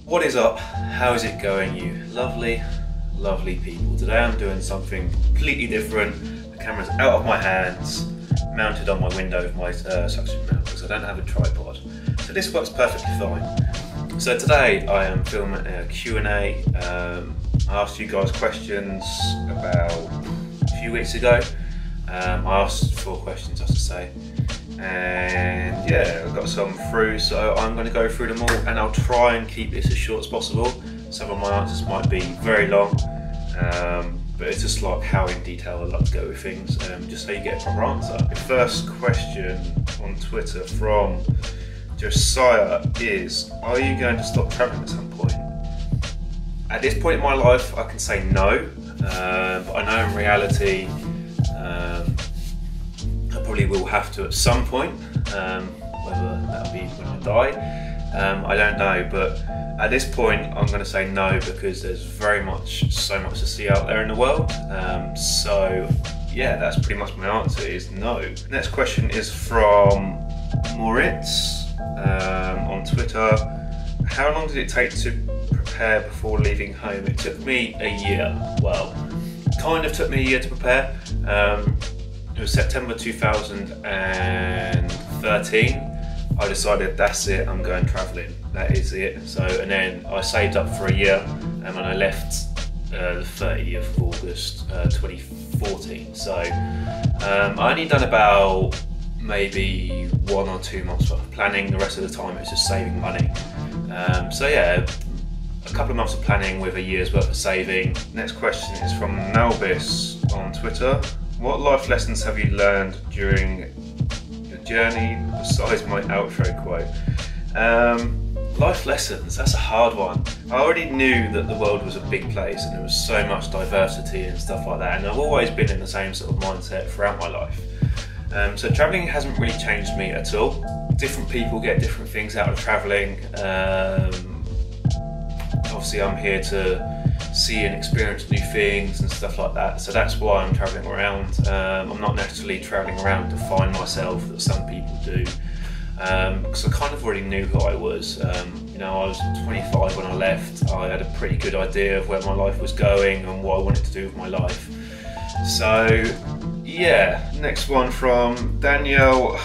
What is up? How is it going, you lovely, lovely people? Today I'm doing something completely different. The camera's out of my hands, mounted on my window with my suction mount because I don't have a tripod. So this works perfectly fine. So today I am filming a Q&A. I asked you guys questions about a few weeks ago. I asked 4 questions, I have to say. And yeah, I've got some through, so I'm going to go through them all, and I'll try and keep this as short as possible. Some of my answers might be very long, but it's just like how in detail I like to go with things, just so you get a proper answer. The first question on Twitter from Josiah is, are you going to stop travelling at some point? At this point in my life I can say no, but I know in reality I probably will have to at some point, whether that'll be when I die, I don't know, but at this point I'm going to say no, because there's so much to see out there in the world. So yeah, that's pretty much my answer, is no. Next question is from Moritz on Twitter. How long did it take to prepare before leaving home? It took me a year. Well, kind of took me a year to prepare. It was September 2013. I decided that's it, I'm going travelling, that is it. So, and then I saved up for a year, and I left the 30th of August 2014. So I only done about maybe 1 or 2 months worth of planning. The rest of the time it was just saving money. So yeah, a couple of months of planning with a year's worth of saving. Next question is from Nalbis on Twitter. What life lessons have you learned during your journey, besides my outro quote? Life lessons, that's a hard one. I already knew that the world was a big place and there was so much diversity and stuff like that, and I've always been in the same sort of mindset throughout my life. So travelling hasn't really changed me at all. Different people get different things out of travelling. Obviously I'm here to see and experience new things and stuff like that, so that's why I'm travelling around. I'm not necessarily travelling around to find myself, that some people do, because I kind of already knew who I was. You know, I was 25 when I left. I had a pretty good idea of where my life was going and what I wanted to do with my life. So yeah, next one from Danielle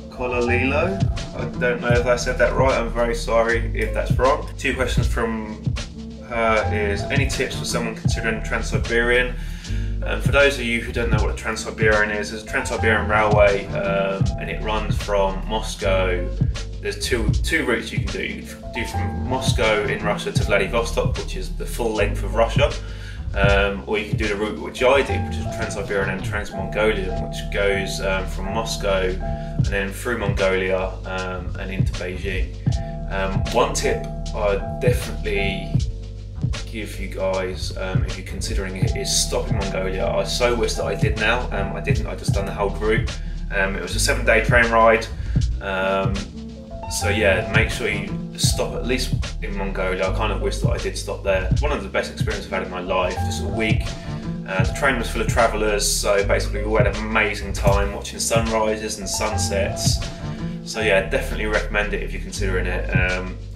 Colalilo. I don't know if I said that right, I'm very sorry if that's wrong. 2 questions from her is, any tips for someone considering Trans-Siberian? For those of you who don't know what a Trans-Siberian is, it's a Trans-Siberian railway, and it runs from Moscow. There's two routes you can do. You can do from Moscow in Russia to Vladivostok, which is the full length of Russia, or you can do the route which I did, which is Trans-Siberian and Trans-Mongolian, which goes from Moscow and then through Mongolia and into Beijing. One tip I'd definitely give you guys, if you're considering it, is stop in Mongolia. I so wish that I did now. I didn't, I just done the whole route. It was a 7-day train ride. So yeah, make sure you stop at least in Mongolia. I kind of wish that I did stop there. One of the best experiences I've had in my life, just a week. The train was full of travellers, so basically we had an amazing time watching sunrises and sunsets. So yeah, definitely recommend it if you're considering it.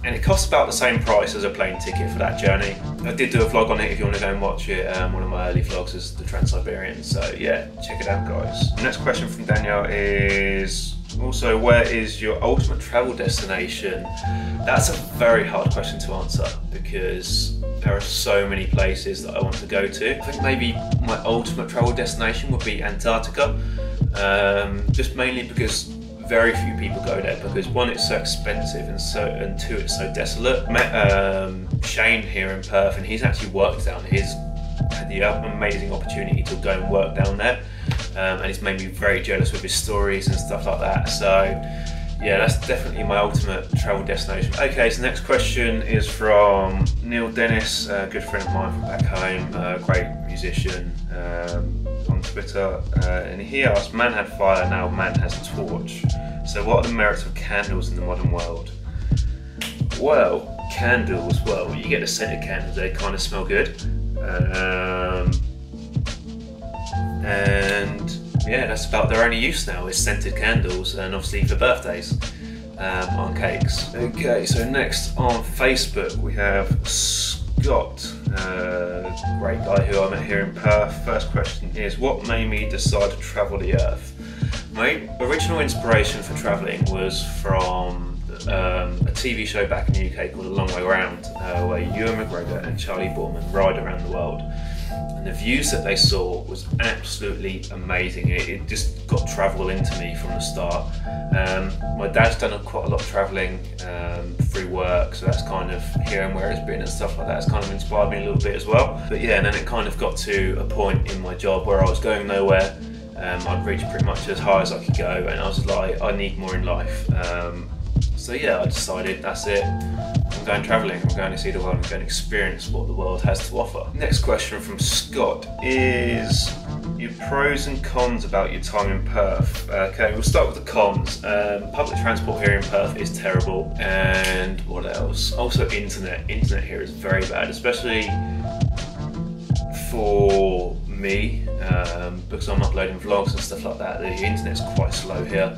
And it costs about the same price as a plane ticket for that journey. I did do a vlog on it if you want to go and watch it. One of my early vlogs is the Trans-Siberian, so yeah, check it out guys. The next question from Danielle is also, where is your ultimate travel destination? That's a very hard question to answer, because there are so many places that I want to go to. I think maybe my ultimate travel destination would be Antarctica, just mainly because very few people go there, because 1, it's so expensive, and 2, it's so desolate. Met Shane here in Perth, and he's actually worked down. He's had the amazing opportunity to go and work down there, and he's made me very jealous with his stories and stuff like that. So yeah, that's definitely my ultimate travel destination. Okay, so next question is from Neil Dennis, a good friend of mine from back home, a great musician, on Twitter, and he asked, man had fire, now man has torch. So what are the merits of candles in the modern world? Well, candles, well, you get the scented candles, they kind of smell good. And yeah, that's about their only use now, is scented candles, and obviously for birthdays. on cakes. Okay, so next on Facebook we have Scott, great guy who I met here in Perth. First question is, what made me decide to travel the earth? My original inspiration for travelling was from a TV show back in the UK called A Long Way Round, where Ewan McGregor and Charlie Boorman ride around the world. And the views that they saw was absolutely amazing. It just got travel into me from the start. My dad's done quite a lot of travelling through work, so that's kind of hearing where he's been and stuff like that has kind of inspired me a little bit as well. But yeah, and then it kind of got to a point in my job where I was going nowhere. I'd reached pretty much as high as I could go, and I was like, I need more in life. So yeah, I decided that's it. I'm going travelling, I'm going to see the world, I'm going to experience what the world has to offer. Next question from Scott is your pros and cons about your time in Perth. Okay, we'll start with the cons. Public transport here in Perth is terrible, and what else? Also internet. Internet here is very bad, especially for me, because I'm uploading vlogs and stuff like that. The internet's quite slow here.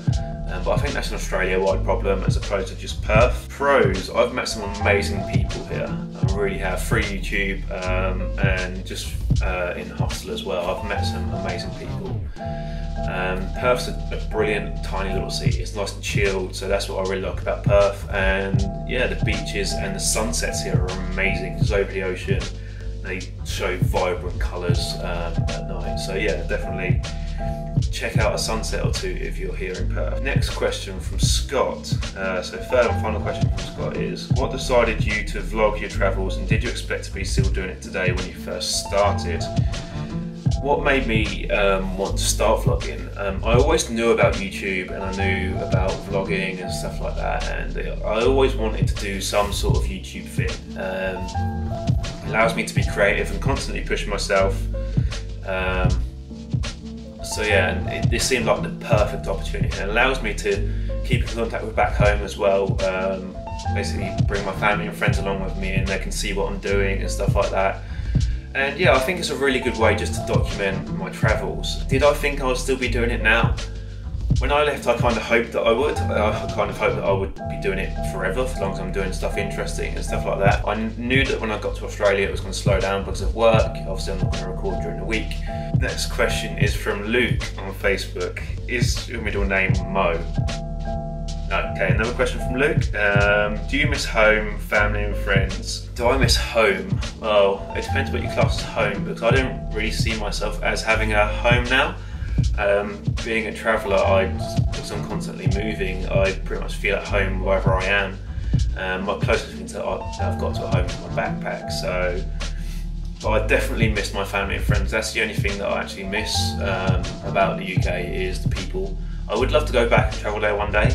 But I think that's an Australia-wide problem as opposed to just Perth. Pros, I've met some amazing people here. I really have, through YouTube and just in the hostel as well. I've met some amazing people. Perth's a brilliant tiny little city. It's nice and chilled, so that's what I really like about Perth. And yeah, the beaches and the sunsets here are amazing. It's over the ocean. They show vibrant colours at night. So yeah, definitely check out a sunset or two if you're here in Perth. Next question from Scott. So third and final question from Scott is, what decided you to vlog your travels, and did you expect to be still doing it today when you first started? What made me want to start vlogging? I always knew about YouTube and I knew about vlogging and stuff like that, and I always wanted to do some sort of YouTube thing. It allows me to be creative and constantly push myself. So yeah, and this seemed like the perfect opportunity. It allows me to keep in contact with back home as well. Basically bring my family and friends along with me and they can see what I'm doing and stuff like that. And yeah, I think it's a really good way just to document my travels. Did I think I would still be doing it now? When I left, I kind of hoped that I would. I kind of hoped that I would be doing it forever, for as long as I'm doing stuff interesting and stuff like that. I knew that when I got to Australia, it was going to slow down because of work. Obviously, I'm not going to record during the week. Next question is from Luke on Facebook. Is your middle name Mo? No. Okay, another question from Luke. Do you miss home, family and friends? Do I miss home? Well, it depends what you class as home, because I don't really see myself as having a home now. Being a traveller, because I'm constantly moving, I pretty much feel at home wherever I am. My closest thing that I've got to a home is my backpack, so but I definitely miss my family and friends. That's the only thing that I actually miss about the UK is the people. I would love to go back and travel there one day,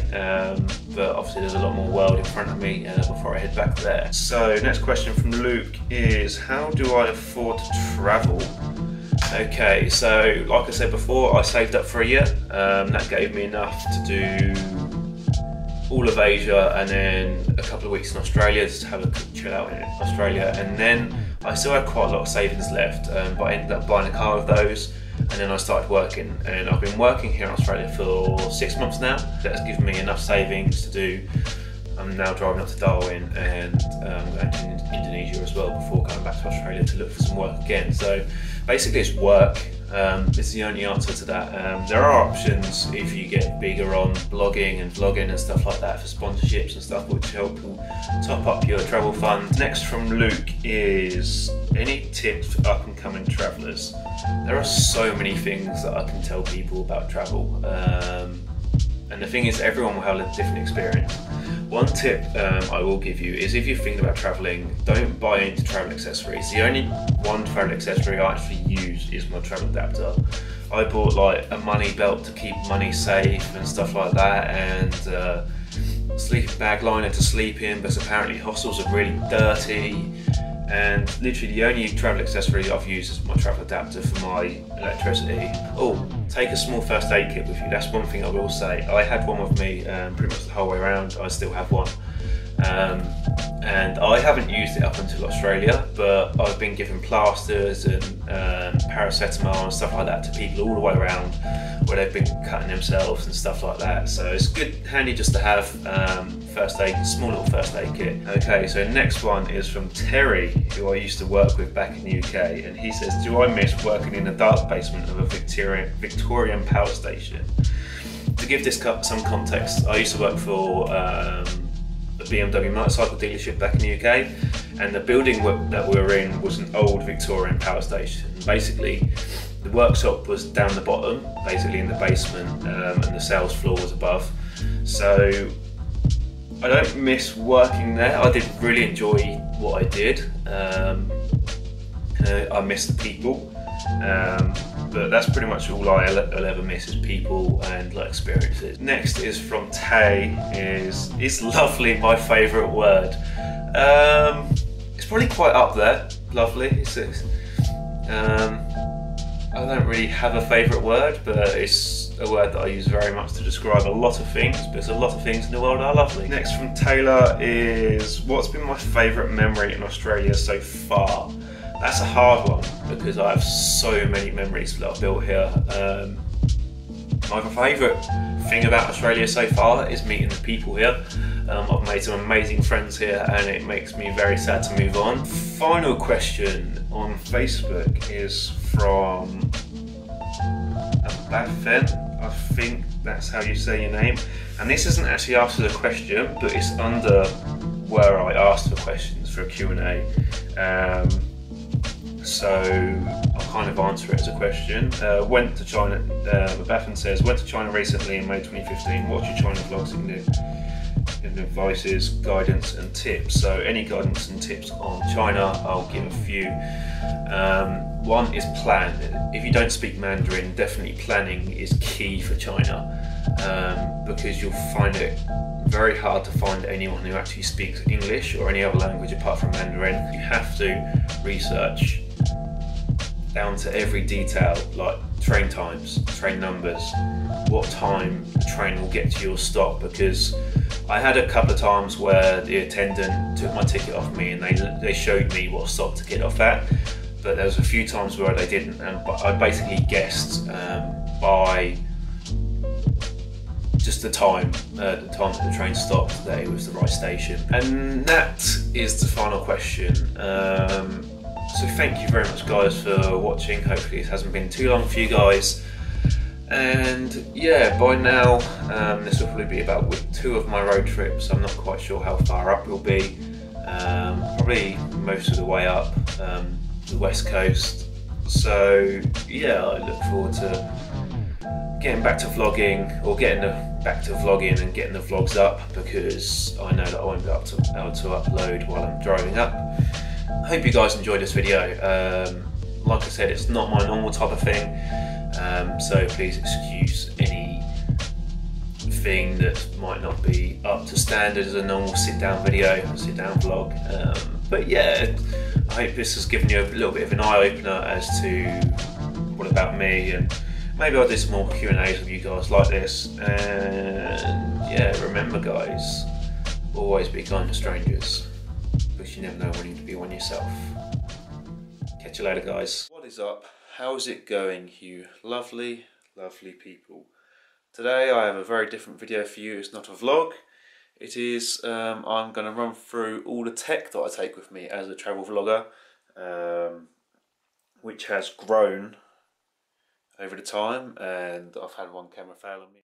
but obviously there's a lot more world in front of me before I head back there. So next question from Luke is, how do I afford to travel? Okay, so like I said before, I saved up for a year. That gave me enough to do all of Asia and then a couple of weeks in Australia, just to have a quick chill out in Australia. And then I still had quite a lot of savings left, but I ended up buying a car with those. And then I started working, and I've been working here in Australia for 6 months now. That's given me enough savings to do. I'm now driving up to Darwin and going to Indonesia as well before going back to Australia to look for some work again. So basically it's work. It's the only answer to that. There are options if you get bigger on blogging and vlogging and stuff like that for sponsorships and stuff, which help top up your travel fund. Next from Luke is, any tips for up and coming travellers? There are so many things that I can tell people about travel. And the thing is, everyone will have a different experience. One tip I will give you is, if you're thinking about travelling, don't buy into travel accessories. The only one travel accessory I actually use is my travel adapter. I bought like a money belt to keep money safe and stuff like that, and sleeping bag liner to sleep in, because apparently hostels are really dirty. And literally the only travel accessory I've used is my travel adapter for my electricity. Oh, take a small first aid kit with you. That's one thing I will say. I had one with me pretty much the whole way around. I still have one. and I haven't used it up until Australia, but I've been giving plasters and paracetamol and stuff like that to people all the way around where they've been cutting themselves and stuff like that. So it's good, handy just to have first aid, small little first aid kit. Okay, so next one is from Terry, who I used to work with back in the UK, and he says, do I miss working in the dark basement of a Victorian power station? To give this some context, I used to work for a BMW motorcycle dealership back in the UK, and the building that we were in was an old Victorian power station. Basically, the workshop was down the bottom, basically in the basement, and the sales floor was above. So I don't miss working there. I did really enjoy what I did. I miss the people. But that's pretty much all I'll ever miss is people and like experiences. Next is from Tay. Is lovely my favourite word? It's probably quite up there. Lovely. I don't really have a favourite word, but it's a word that I use very much to describe a lot of things, because a lot of things in the world are lovely. Next from Taylor is, what's been my favourite memory in Australia so far? That's a hard one because I have so many memories that I've built here. My favourite thing about Australia so far is meeting the people here. I've made some amazing friends here and it makes me very sad to move on. Final question on Facebook is from Abathen, I think that's how you say your name. And this isn't actually asked as a question, but it's under where I asked for questions for a Q&A. So I'll kind of answer it as a question. Went to China, Abathen says, went to China recently in May 2015. What's your China vlogs in advices, guidance and tips? So any guidance and tips on China, I'll give a few. One is plan. If you don't speak Mandarin, definitely planning is key for China, because you'll find it very hard to find anyone who actually speaks English or any other language apart from Mandarin. You have to research down to every detail, like train times, train numbers, what time the train will get to your stop, because I had a couple of times where the attendant took my ticket off me and they showed me what stop to get off at, but there was a few times where they didn't, and I basically guessed by just the time that the train stopped that it was the right station. And that is the final question. So thank you very much guys for watching. Hopefully it hasn't been too long for you guys. And yeah, by now this will probably be about week 2 of my road trips. I'm not quite sure how far up we'll be. Probably most of the way up the west coast. So yeah, I look forward to getting back to vlogging, or back to vlogging and getting the vlogs up, because I know that I won't be able to upload while I'm driving up. I hope you guys enjoyed this video. Like I said, it's not my normal type of thing, so please excuse anything that might not be up to standard as a normal sit-down video, sit-down vlog. But yeah, I hope this has given you a little bit of an eye-opener as to what about me, and maybe I'll do some more Q&As with you guys like this. And yeah, remember guys, always be kind to strangers, because you never know when you need to be one yourself. Catch you later guys. What is up? How's it going, you lovely, lovely people? Today I have a very different video for you. It's not a vlog. It is, I'm going to run through all the tech that I take with me as a travel vlogger, which has grown over the time, and I've had one camera fail on me.